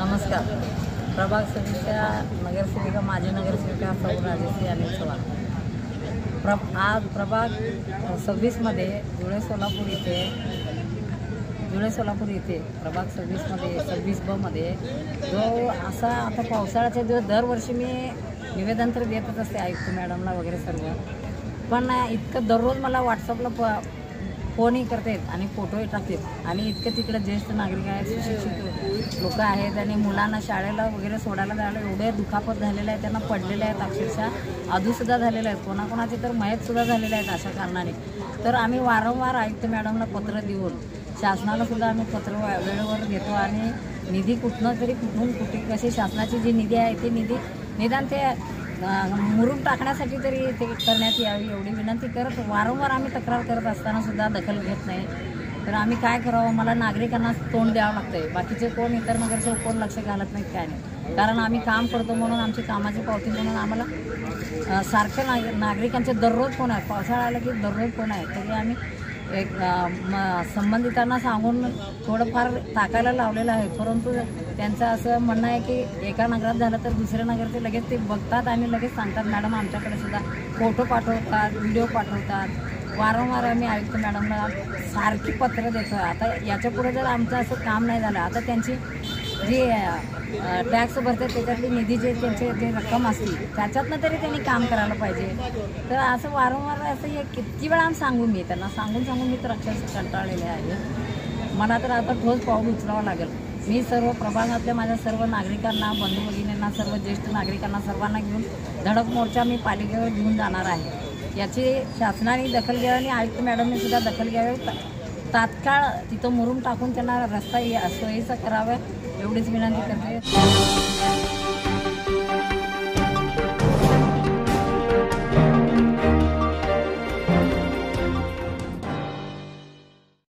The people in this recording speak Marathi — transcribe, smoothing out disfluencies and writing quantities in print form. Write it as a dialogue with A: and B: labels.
A: नमस्कार. प्रभाग समितीच्या नगरसेविका माजी नगरसेविका सौ राजेश्री अनिल चव्हाण. आज प्रभाग 26मध्ये जुळे सोलापूर इथे प्रभाग 26मध्ये 26 मध्ये जो असा आता पावसाळ्याच्या दिवस दरवर्षी मी निवेदन तर देतच असते आयुक्त मॅडमला वगैरे सर्व, पण इतकं दररोज मला व्हॉट्सअपला फोनही करतात आणि फोटोही टाकतात आणि इतकं तिकडे ज्येष्ठ नागरिक आहेत, सुशिक्षित लोक आहेत आणि मुलांना शाळेला वगैरे सोडायला जायला एवढे दुखापत झालेले आहेत, त्यांना पडलेले आहेत, अक्षरशः अधूसुद्धा झालेले आहेत, कोणाकोणाचे तर मयतसुद्धा झालेले आहेत अशा कारणाने. तर आम्ही वारंवार आयुक्त मॅडमला पत्र देऊन शासनालासुद्धा आम्ही पत्र वेळेवर देतो आणि निधी कुठून कुठे कशी शासनाची जी निधी आहे ती निदान ते मुरुम टाकण्यासाठी तरी ते करण्यात यावी एवढी विनंती करत वारंवार आम्ही तक्रार करत असतानासुद्धा दखल घेत नाही. तर आम्ही काय करावं, मला नागरिकांना तोंड द्यावं लागतं आहे. बाकीचे कोण इतर नगरसेवक कोण लक्ष घालत नाहीत काय नाही, कारण आम्ही काम करतो म्हणून आमची कामाची पावती म्हणून आम्हाला सारखं नागरिकांचे दररोज फोन आहे. पावसाळा आला की दररोज फोन आहे. तरी आम्ही एक संबंधितांना सांगून थोडंफार टाकायला लावलेलं आहे, परंतु त्यांचं असं म्हणणं आहे की एका नगरात झालं तर दुसऱ्या नगरचे लगेच ते बघतात आणि लगेच सांगतात. मॅडम आमच्याकडे सुद्धा फोटो पाठवतात, व्हिडिओ पाठवतात. वारंवार आम्ही आयुक्त मॅडमला सारखी पत्र देतो. आता याच्यापुढे जर आमचं असं काम नाही झालं, आता त्यांची जी टॅक्स भरतात त्याच्यातली निधी जे त्यांचे जे रक्कम असतील त्याच्यातनं तरी त्यांनी काम करायला पाहिजे. तर असं वारंवार असं किती वेळा सांगू मी त्यांना सांगून मी तर अक्षरशः कंटाळलेले आहे. मला तर आता ठोस पाऊल उचलावं लागेल. मी सर्व प्रभागातल्या माझ्या सर्व नागरिकांना, बंधू भगिनींना, सर्व ज्येष्ठ नागरिकांना सर्वांना घेऊन धडक मोर्चा मी पालिकेवर घेऊन जाणार आहे. याची शासनाने दखल घ्यावी आणि आयुक्त मॅडमने सुद्धा दखल घ्यावी. तात्काळ तिथं मुरुम टाकून त्यांना रस्ता सोयीचा करावा एवढीच विनंती करते.